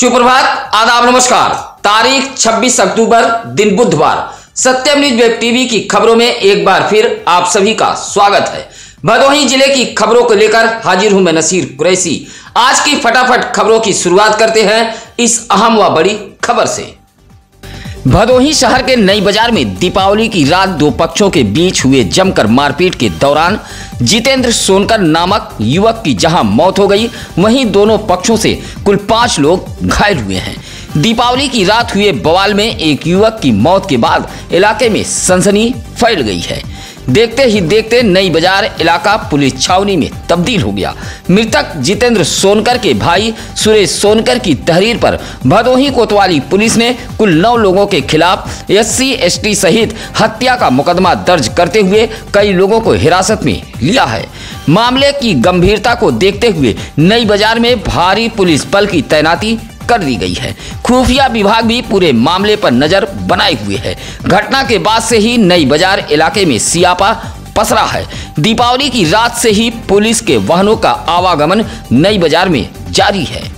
सुप्रभात, आदाब, नमस्कार। तारीख 26 अक्टूबर, दिन बुधवार। सत्यम न्यूज वेब टीवी की खबरों में एक बार फिर आप सभी का स्वागत है। भदोही जिले की खबरों को लेकर हाजिर हूं मैं नसीर कुरैशी। आज की फटाफट खबरों की शुरुआत करते हैं इस अहम व बड़ी खबर से। भदोही शहर के नई बाजार में दीपावली की रात दो पक्षों के बीच हुए जमकर मारपीट के दौरान जितेंद्र सोनकर नामक युवक की जहां मौत हो गई, वहीं दोनों पक्षों से कुल 5 लोग घायल हुए हैं। दीपावली की रात हुए बवाल में एक युवक की मौत के बाद इलाके में सनसनी फैल गई है। देखते ही देखते नई बाजार इलाका पुलिस छावनी में तब्दील हो गया। मृतक जितेंद्र सोनकर के भाई सुरेश सोनकर की तहरीर पर भदोही कोतवाली पुलिस ने कुल 9 लोगों के खिलाफ SC/ST सहित हत्या का मुकदमा दर्ज करते हुए कई लोगों को हिरासत में लिया है। मामले की गंभीरता को देखते हुए नई बाजार में भारी पुलिस बल की तैनाती कर दी गई है। खुफिया विभाग भी पूरे मामले पर नजर बनाए हुए है। घटना के बाद से ही नई बाजार इलाके में सियापा पसरा है। दीपावली की रात से ही पुलिस के वाहनों का आवागमन नई बाजार में जारी है।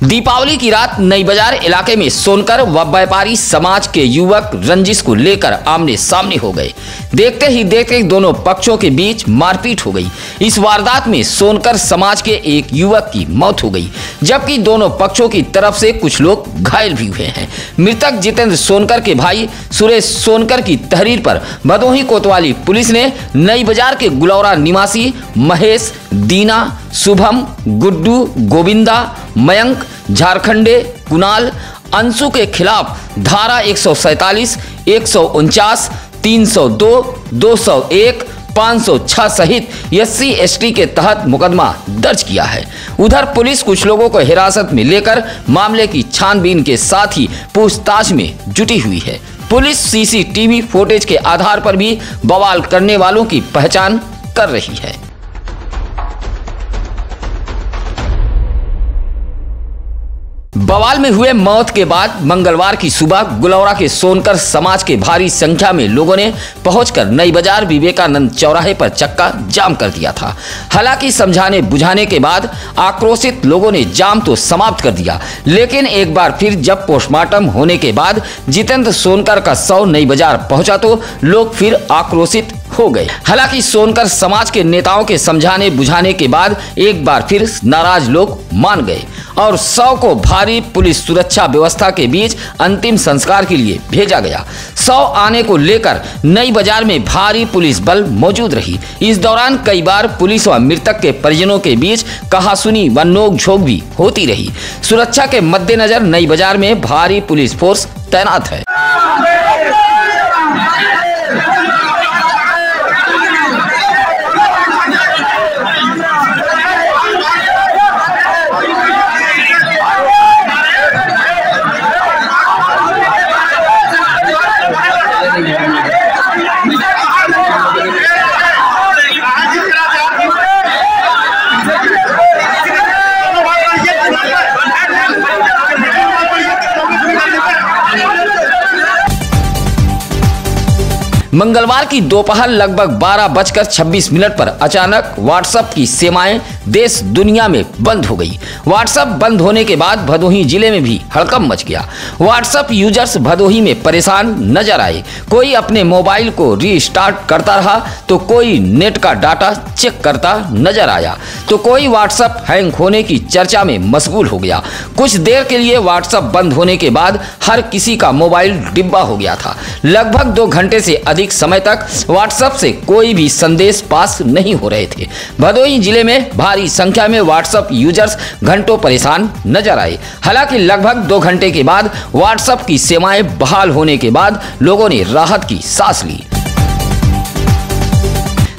दीपावली की रात नई बाजार इलाके में सोनकर व व्यापारी समाज के युवक रंजिश को लेकर आमने सामने हो गए। देखते ही देखते दोनों पक्षों के बीच मारपीट हो गई। इस वारदात में सोनकर समाज के एक युवक की मौत हो गई, जबकि दोनों पक्षों की तरफ से कुछ लोग घायल भी हुए हैं। मृतक जितेंद्र सोनकर के भाई सुरेश सोनकर की तहरीर पर भदोही कोतवाली पुलिस ने नई बाजार के गुलौरा निवासी महेश, दीना, शुभम, गुड्डू, गोविंदा, मयंक, झारखंडे, कुणाल, अंशु के खिलाफ धारा 147, 149, 302, 201, 506 सहित SC/ST के तहत मुकदमा दर्ज किया है। उधर पुलिस कुछ लोगों को हिरासत में लेकर मामले की छानबीन के साथ ही पूछताछ में जुटी हुई है। पुलिस CCTV फुटेज के आधार पर भी बवाल करने वालों की पहचान कर रही है। बवाल में हुए मौत के बाद मंगलवार की सुबह गुलौरा के सोनकर समाज के भारी संख्या में लोगों ने पहुंचकर नई बाजार विवेकानंद चौराहे पर चक्का जाम कर दिया था। हालांकि समझाने बुझाने के बाद आक्रोशित लोगों ने जाम तो समाप्त कर दिया, लेकिन एक बार फिर जब पोस्टमार्टम होने के बाद जितेंद्र सोनकर का शव नई बाजार पहुंचा तो लोग फिर आक्रोशित हो गए। हालांकि सोनकर समाज के नेताओं के समझाने बुझाने के बाद एक बार फिर नाराज लोग मान गए और शव को भारी पुलिस सुरक्षा व्यवस्था के बीच अंतिम संस्कार के लिए भेजा गया। शव आने को लेकर नई बाजार में भारी पुलिस बल मौजूद रही। इस दौरान कई बार पुलिस व मृतक के परिजनों के बीच कहासुनी व नोक-झोंक भी होती रही। सुरक्षा के मद्देनजर नई बाजार में भारी पुलिस फोर्स तैनात है। मंगलवार की दोपहर लगभग 12:26 पर अचानक व्हाट्सएप की सेवाएं देश दुनिया में बंद हो गई। व्हाट्सएप बंद होने के बाद भदोही जिले में भी हड़कंप मच गया। व्हाट्सएप यूजर्स भदोही में परेशान नजर आए। कोई अपने मोबाइल को रीस्टार्ट करता रहा तो कोई नेट का डाटा चेक करता नजर आया तो कोई व्हाट्सएप हैंग होने की चर्चा में मशगूल हो गया। कुछ देर के लिए व्हाट्सएप बंद होने के बाद हर किसी का मोबाइल डिब्बा हो गया था। लगभग 2 घंटे से अधिक समय तक व्हाट्सएप से कोई भी संदेश पास नहीं हो रहे थे। भदोही जिले में भारी संख्या में व्हाट्सएप यूजर्स घंटों परेशान नजर आए। हालांकि लगभग 2 घंटे के बाद व्हाट्सएप की सेवाएं बहाल होने के बाद लोगों ने राहत की सांस ली।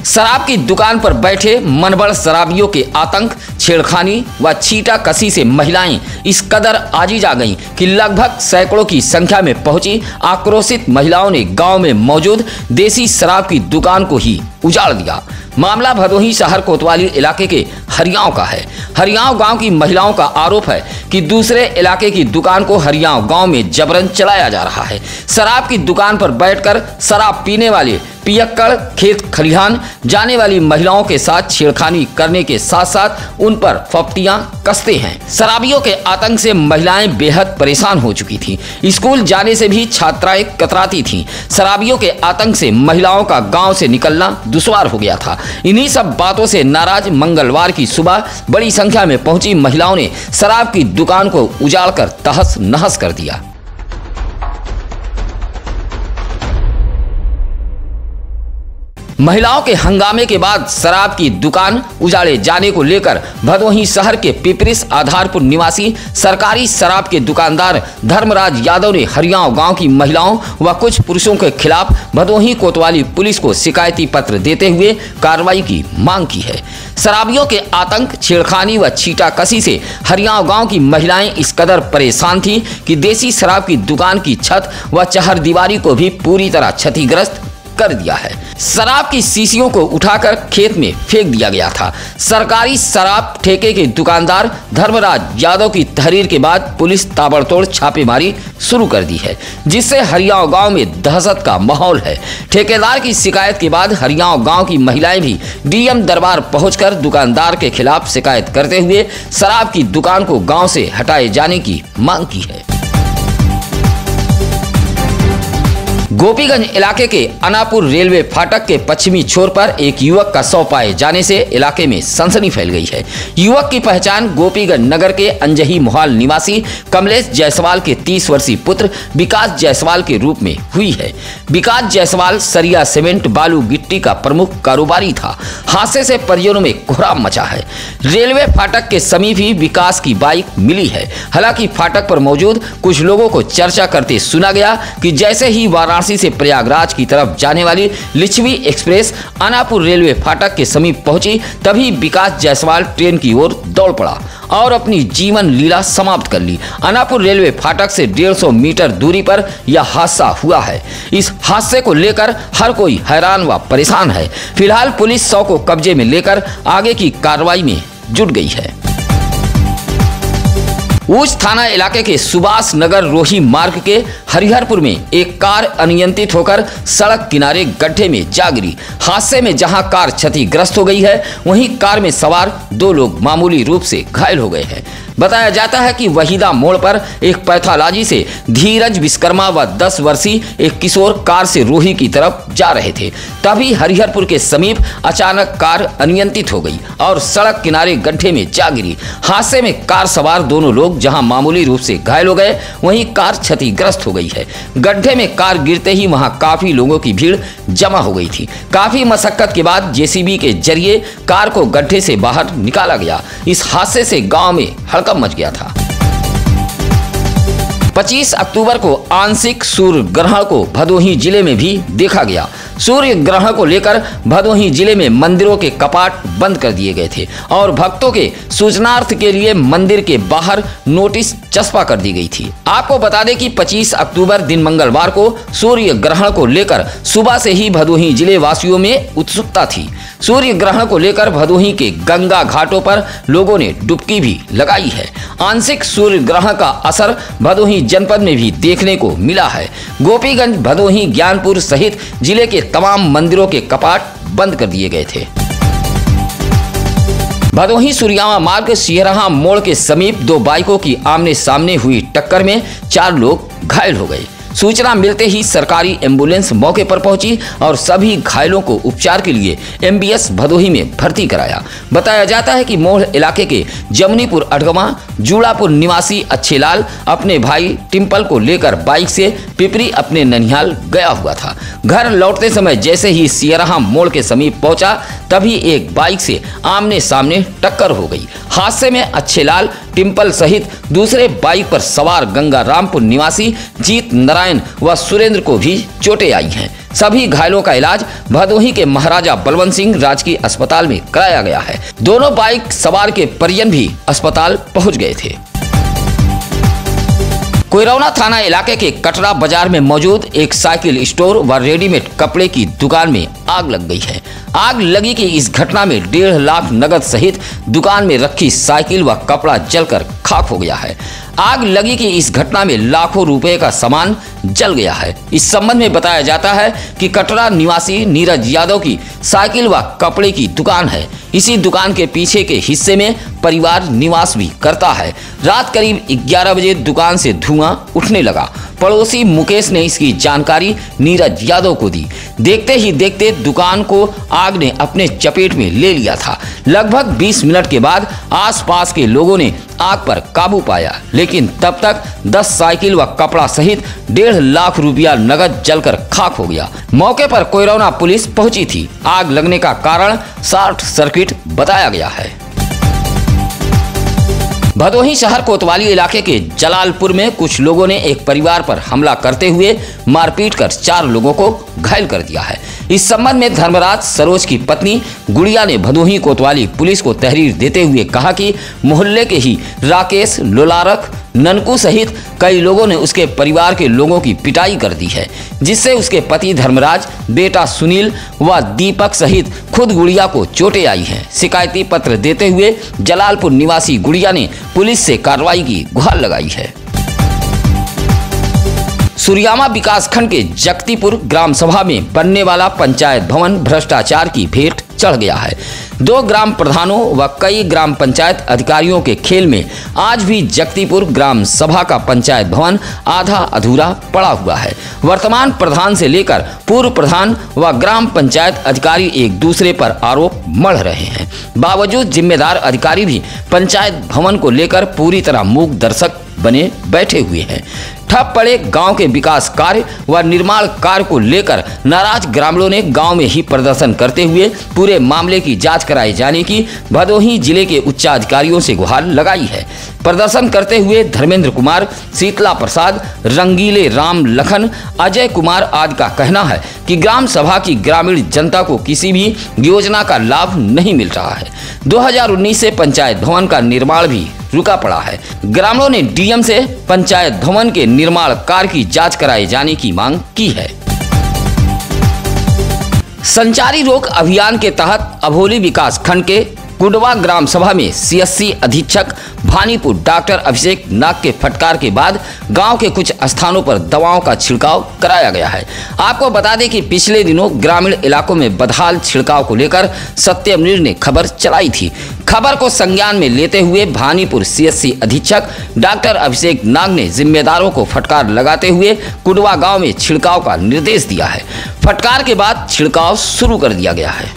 शराब की दुकान पर बैठे मनबड़ शराबियों के आतंक छेड़खानी व छीटा कसी से महिलाएं इस कदर आजीज आ गईं कि लगभग सैकड़ों की संख्या में पहुंची आक्रोशित महिलाओं ने गांव में मौजूद देसी शराब की दुकान को ही उजाड़ दिया। मामला भदोही शहर कोतवाली इलाके के हरियाव का है। हरियाव गांव की महिलाओं का आरोप है कि दूसरे इलाके की दुकान को हरियाव गांव में जबरन चलाया जा रहा है। शराब की दुकान पर बैठकर शराब पीने वाले पियक्कड़ खेत खलिहान जाने वाली महिलाओं के साथ छेड़खानी करने के साथ साथ उन पर फप्तियां कसते हैं। शराबियों के आतंक से महिलाएं बेहद परेशान हो चुकी थीं। स्कूल जाने से भी छात्राएं कतराती थीं। शराबियों के आतंक से महिलाओं का गांव से निकलना दुश्वार हो गया था। इन्हीं सब बातों से नाराज मंगलवार की सुबह बड़ी संख्या में पहुंची महिलाओं ने शराब की दुकान को उजाड़कर तहस नहस कर दिया। महिलाओं के हंगामे के बाद शराब की दुकान उजाड़े जाने को लेकर भदोही शहर के पिपरिस आधारपुर निवासी सरकारी शराब के दुकानदार धर्मराज यादव ने हरियाव गांव की महिलाओं व कुछ पुरुषों के खिलाफ भदोही कोतवाली पुलिस को शिकायती पत्र देते हुए कार्रवाई की मांग की है। शराबियों के आतंक, छेड़खानी व छीटाकसी से हरियाव गांव की महिलाएं इस कदर परेशान थी कि देसी शराब की दुकान की छत व चहरदीवारी को भी पूरी तरह क्षतिग्रस्त कर दिया है। शराब की शीशियों को उठाकर खेत में फेंक दिया गया था। सरकारी शराब ठेके के दुकानदार धर्मराज यादव की तहरीर के बाद पुलिस ताबड़तोड़ छापेमारी शुरू कर दी है, जिससे हरियाव गांव में दहशत का माहौल है। ठेकेदार की शिकायत के बाद हरियाव गांव की महिलाएं भी डीएम दरबार पहुंचकर दुकानदार के खिलाफ शिकायत करते हुए शराब की दुकान को गाँव से हटाए जाने की मांग की है। गोपीगंज इलाके के अनापुर रेलवे फाटक के पश्चिमी छोर पर एक युवक का शव पाए जाने से इलाके में सनसनी फैल गई है। युवक की पहचान गोपीगंज नगर के अंजही मोहाल निवासी कमलेश जायसवाल के 30 वर्षीय पुत्र विकास जायसवाल के रूप में हुई है। विकास जायसवाल सरिया सीमेंट बालू गिट्टी का प्रमुख कारोबारी था। हादसे से परिजनों में कोहराम मचा है। रेलवे फाटक के समीप ही विकास की बाइक मिली है। हालांकि फाटक पर मौजूद कुछ लोगों को चर्चा करते सुना गया कि जैसे ही वाराणसी से प्रयागराज की तरफ जाने वाली लिच्छवी एक्सप्रेस अनापुर रेलवे फाटक के समीप पहुंची, तभी विकास जायसवाल ट्रेन की ओर दौड़ पड़ा और अपनी जीवन लीला समाप्त कर ली। अनापुर रेलवे फाटक से 150 मीटर दूरी पर यह हादसा हुआ है। इस हादसे को लेकर हर कोई हैरान व परेशान है। फिलहाल पुलिस शव को कब्जे में लेकर आगे की कार्रवाई में जुट गई है। ऊंच थाना इलाके के सुभाष नगर रोही मार्ग के हरिहरपुर में एक कार अनियंत्रित होकर सड़क किनारे गड्ढे में जा गिरी। हादसे में जहां कार क्षतिग्रस्त हो गई है, वहीं कार में सवार 2 लोग मामूली रूप से घायल हो गए हैं। बताया जाता है कि वहीदा मोड़ पर एक पैथोलॉजी से धीरज विश्वकर्मा व 10 वर्षीय एक किशोर कार से रोही की तरफ जा रहे थे। तभी हरिहरपुर के समीप अचानक कार अनियंत्रित हो गई और सड़क किनारे गड्ढे में जा गिरी। हादसे में कार सवार दोनों लोग जहां मामूली रूप से घायल हो गए, वहीं कार क्षतिग्रस्त हो गई है। गड्ढे में कार गिरते ही वहां काफी लोगों की भीड़ जमा हो गई थी। काफी मशक्कत के बाद जेसीबी के जरिए कार को गड्ढे से बाहर निकाला गया। इस हादसे से गांव में हड़कंप मच गया था। 25 अक्टूबर को आंशिक सूर्य ग्रहण को भदोही जिले में भी देखा गया। सूर्य ग्रहण को लेकर भदोही जिले में मंदिरों के कपाट बंद कर दिए गए थे और भक्तों के सूचनार्थ के लिए मंदिर के बाहर नोटिस चस्पा कर दी गई थी। आपको बता दें कि 25 अक्टूबर दिन मंगलवार को सूर्य ग्रहण को लेकर सुबह से ही भदोही जिले वासियों में उत्सुकता थी। सूर्य ग्रहण को लेकर भदोही के गंगा घाटों पर लोगों ने डुबकी भी लगाई है। आंशिक सूर्य ग्रहण का असर भदोही जनपद में भी देखने को मिला है। गोपीगंज, भदोही, ज्ञानपुर सहित जिले के तमाम मंदिरों के कपाट बंद कर दिए गए थे। भदोही सुरियावा मार्ग सिहरहा मोड़ के समीप 2 बाइकों की आमने सामने हुई टक्कर में 4 लोग घायल हो गए। सूचना मिलते ही सरकारी एम्बुलेंस मौके पर पहुंची और सभी घायलों को उपचार के लिए एमबीएस भदोही में भर्ती कराया। बताया जाता है कि मोड़ इलाके के जमनीपुर अडगमा जूड़ापुर निवासी अच्छेलाल अपने भाई टिम्पल को लेकर बाइक से पिपरी अपने ननिहाल गया हुआ था। घर लौटते समय जैसे ही सिहरहा मोड़ के समीप पहुंचा, तभी एक बाइक से आमने सामने टक्कर हो गई। हादसे में अच्छेलाल, टिम्पल सहित दूसरे बाइक पर सवार गंगारामपुर निवासी जीत नारायण व सुरेंद्र को भी चोटें आई हैं। सभी घायलों का इलाज भदोही के महाराजा बलवंत सिंह राजकीय अस्पताल में कराया गया है। दोनों बाइक सवार के परिजन भी अस्पताल पहुंच गए थे। कोइरौना थाना इलाके के कटरा बाजार में मौजूद एक साइकिल स्टोर व रेडीमेड कपड़े की दुकान में आग लग गई है। आग लगी कि इस घटना में 1.5 लाख नगद सहित दुकान में रखी साइकिल व कपड़ा जलकर खाक हो गया है। आग लगी कि इस घटना में लाखों रुपए का सामान जल गया है। इस संबंध में बताया जाता है कि कटरा निवासी नीरज यादव की साइकिल व कपड़े की दुकान है। इसी दुकान के पीछे के हिस्से में परिवार निवास भी करता है। रात करीब 11 बजे दुकान से धुआं उठने लगा। पड़ोसी मुकेश ने इसकी जानकारी नीरज यादव को दी। देखते ही देखते दुकान को आग ने अपने चपेट में ले लिया था। लगभग 20 मिनट के बाद आसपास के लोगों ने आग पर काबू पाया, लेकिन तब तक 10 साइकिल व कपड़ा सहित 1.5 लाख रुपया नगद जलकर खाक हो गया। मौके पर कोइरौना पुलिस पहुंची थी। आग लगने का कारण शॉर्ट सर्किट बताया गया है। भदोही शहर कोतवाली इलाके के जलालपुर में कुछ लोगों ने एक परिवार पर हमला करते हुए मारपीट कर 4 लोगों को घायल कर दिया है। इस संबंध में धर्मराज सरोज की पत्नी गुड़िया ने भदोही कोतवाली पुलिस को तहरीर देते हुए कहा कि मोहल्ले के ही राकेश, लोलारक, ननकू सहित कई लोगों ने उसके परिवार के लोगों की पिटाई कर दी है, जिससे उसके पति धर्मराज, बेटा सुनील व दीपक सहित खुद गुड़िया को चोटें आई हैं। शिकायती पत्र देते हुए जलालपुर निवासी गुड़िया ने पुलिस से कार्रवाई की गुहार लगाई है। सुरियामा विकासखंड के जगतीपुर ग्राम सभा में बनने वाला पंचायत भवन भ्रष्टाचार की भेंट चढ़ गया है। 2 ग्राम प्रधानों व कई ग्राम पंचायत अधिकारियों के खेल में आज भी जगतीपुर ग्राम सभा का पंचायत भवन आधा अधूरा पड़ा हुआ है। वर्तमान प्रधान से लेकर पूर्व प्रधान व ग्राम पंचायत अधिकारी एक दूसरे पर आरोप मढ़ रहे हैं। बावजूद जिम्मेदार अधिकारी भी पंचायत भवन को लेकर पूरी तरह मूक दर्शक बने बैठे हुए हैं। ठप पड़े गांव के विकास कार्य व निर्माण कार्य को लेकर नाराज ग्रामीणों ने गांव में ही प्रदर्शन करते हुए पूरे मामले की जांच कराए जाने की भदोही जिले के उच्चाधिकारियों से गुहार लगाई है। प्रदर्शन करते हुए धर्मेंद्र कुमार, शीतला प्रसाद, रंगीले राम लखन, अजय कुमार आदि का कहना है कि ग्राम सभा की ग्रामीण जनता को किसी भी योजना का लाभ नहीं मिल रहा है। 2019 से पंचायत भवन का निर्माण भी रुका पड़ा है। ग्रामीणों ने डीएम से पंचायत भवन के निर्माण कार्य की जांच कराए जाने की मांग की है। संचारी रोग अभियान के तहत अभोली विकास खंड के कुडवा ग्राम सभा में सीएससी अधीक्षक भानीपुर डॉक्टर अभिषेक नाग के फटकार के बाद गांव के कुछ स्थानों पर दवाओं का छिड़काव कराया गया है। आपको बता दें कि पिछले दिनों ग्रामीण इलाकों में बदहाल छिड़काव को लेकर सत्यम न्यूज ने खबर चलाई थी। खबर को संज्ञान में लेते हुए भानीपुर सीएससी अधीक्षक डॉक्टर अभिषेक नाग ने जिम्मेदारों को फटकार लगाते हुए कुडवा गांव में छिड़काव का निर्देश दिया है। फटकार के बाद छिड़काव शुरू कर दिया गया है।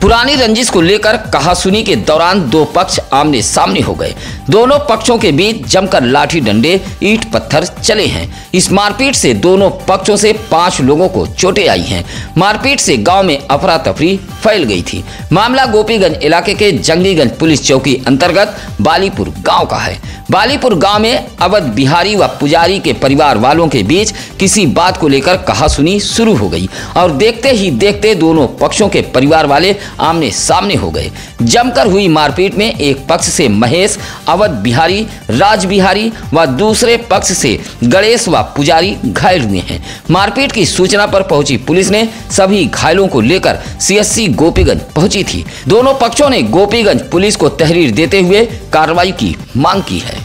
पुरानी रंजिश को लेकर कहासुनी के दौरान 2 पक्ष आमने सामने हो गए। दोनों पक्षों के बीच जमकर लाठी डंडे, ईंट पत्थर चले हैं। इस मारपीट से दोनों पक्षों से 5 लोगों को चोटें आई हैं। मारपीट से गांव में अफरा तफरी फैल गई थी। मामला गोपीगंज इलाके के जंगलीगंज पुलिस चौकी अंतर्गत बालीपुर गांव का है। बालीपुर गांव में अवध बिहारी व पुजारी के परिवार वालों के बीच किसी बात को लेकर कहासुनी शुरू हो गई और देखते ही देखते दोनों पक्षों के परिवार वाले आमने सामने हो गए। जमकर हुई मारपीट में एक पक्ष से महेश, अवध बिहारी, राज बिहारी व दूसरे पक्ष से गणेश व पुजारी घायल हुए हैं। मारपीट की सूचना पर पहुंची पुलिस ने सभी घायलों को लेकर सीएससी गोपीगंज पहुंची थी। दोनों पक्षों ने गोपीगंज पुलिस को तहरीर देते हुए कार्रवाई की मांग की है।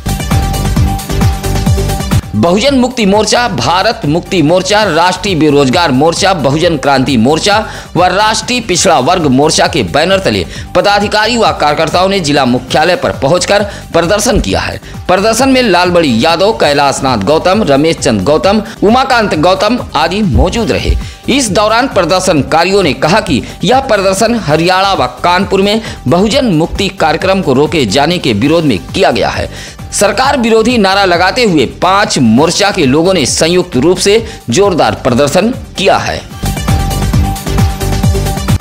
बहुजन मुक्ति मोर्चा, भारत मुक्ति मोर्चा, राष्ट्रीय बेरोजगार मोर्चा, बहुजन क्रांति मोर्चा व राष्ट्रीय पिछड़ा वर्ग मोर्चा के बैनर तले पदाधिकारी व कार्यकर्ताओं ने जिला मुख्यालय पर पहुंचकर प्रदर्शन किया है। प्रदर्शन में लालबड़ी यादव, कैलाशनाथ गौतम, रमेश चंद गौतम, उमाकांत गौतम आदि मौजूद रहे। इस दौरान प्रदर्शनकारियों ने कहा कि यह प्रदर्शन हरियाणा व कानपुर में बहुजन मुक्ति कार्यक्रम को रोके जाने के विरोध में किया गया है। सरकार विरोधी नारा लगाते हुए 5 मोर्चा के लोगों ने संयुक्त रूप से जोरदार प्रदर्शन किया है।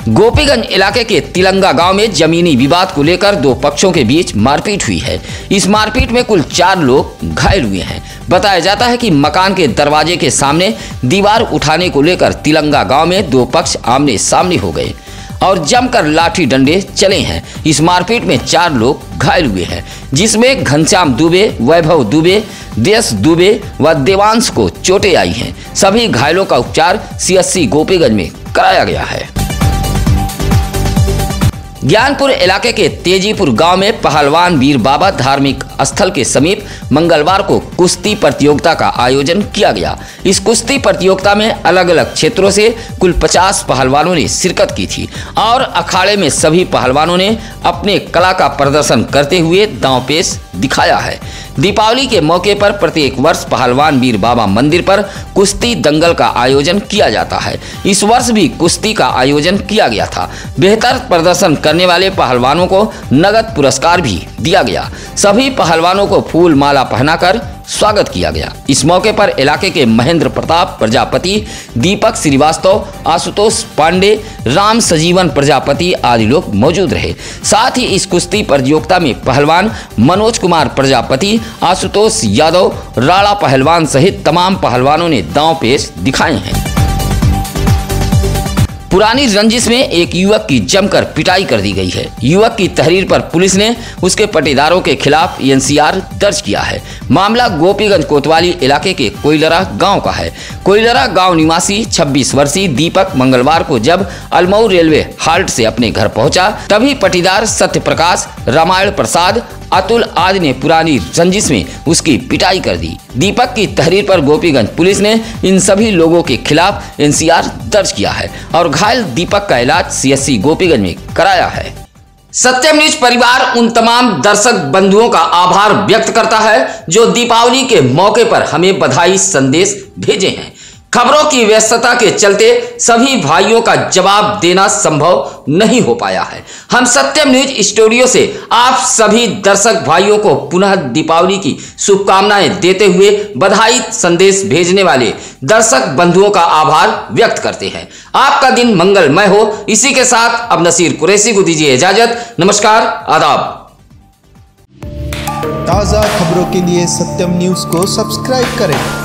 गोपीगंज इलाके के तिलंगा गांव में जमीनी विवाद को लेकर दो पक्षों के बीच मारपीट हुई है। इस मारपीट में कुल 4 लोग घायल हुए हैं। बताया जाता है कि मकान के दरवाजे के सामने दीवार उठाने को लेकर तिलंगा गांव में दो पक्ष आमने सामने हो गए और जमकर लाठी डंडे चले हैं। इस मारपीट में 4 लोग घायल हुए हैं, जिसमें घनश्याम दुबे, वैभव दुबे, देश दुबे व देवांश को चोटें आई हैं। सभी घायलों का उपचार CHC गोपीगंज में कराया गया है। ज्ञानपुर इलाके के तेजीपुर गांव में पहलवान वीर बाबा धार्मिक स्थल के समीप मंगलवार को कुश्ती प्रतियोगिता का आयोजन किया गया। इस कुश्ती प्रतियोगिता में अलग अलग क्षेत्रों से कुल 50 पहलवानों ने शिरकत की थी और अखाड़े में सभी पहलवानों ने अपने कला का प्रदर्शन करते हुए दांवपेच दिखाया है। दीपावली के मौके पर प्रत्येक वर्ष पहलवान वीर बाबा मंदिर पर कुश्ती दंगल का आयोजन किया जाता है। इस वर्ष भी कुश्ती का आयोजन किया गया था। बेहतर प्रदर्शन करने वाले पहलवानों को नगद पुरस्कार भी दिया गया। सभी पहलवानों को फूल माला पहनाकर स्वागत किया गया। इस मौके पर इलाके के महेंद्र प्रताप प्रजापति, दीपक श्रीवास्तव, आशुतोष पांडे, राम सजीवन प्रजापति आदि लोग मौजूद रहे। साथ ही इस कुश्ती प्रतियोगिता में पहलवान मनोज कुमार प्रजापति, आशुतोष यादव, राणा पहलवान सहित तमाम पहलवानों ने दांवपेच दिखाए हैं। पुरानी रंजिश में एक युवक की जमकर पिटाई कर दी गई है। युवक की तहरीर पर पुलिस ने उसके पटीदारों के खिलाफ NCR दर्ज किया है। मामला गोपीगंज कोतवाली इलाके के कोइलरा गांव का है। कोइलरा गांव निवासी 26 वर्षीय दीपक मंगलवार को जब अलमऊ रेलवे हाल्ट से अपने घर पहुंचा, तभी पटीदार सत्य प्रकाश, रामायण प्रसाद, अतुल आदि ने पुरानी रंजिश में उसकी पिटाई कर दी। दीपक की तहरीर पर गोपीगंज पुलिस ने इन सभी लोगों के खिलाफ NCR दर्ज किया है और घायल दीपक का इलाज CHC गोपीगंज में कराया है। सत्यम न्यूज परिवार उन तमाम दर्शक बंधुओं का आभार व्यक्त करता है जो दीपावली के मौके पर हमें बधाई संदेश भेजे हैं। खबरों की व्यस्तता के चलते सभी भाइयों का जवाब देना संभव नहीं हो पाया है। हम सत्यम न्यूज स्टूडियो से आप सभी दर्शक भाइयों को पुनः दीपावली की शुभकामनाएं देते हुए बधाई संदेश भेजने वाले दर्शक बंधुओं का आभार व्यक्त करते हैं। आपका दिन मंगलमय हो। इसी के साथ अब नसीर कुरैशी को दीजिए इजाजत। नमस्कार, आदाब। ताज़ा खबरों के लिए सत्यम न्यूज को सब्सक्राइब करें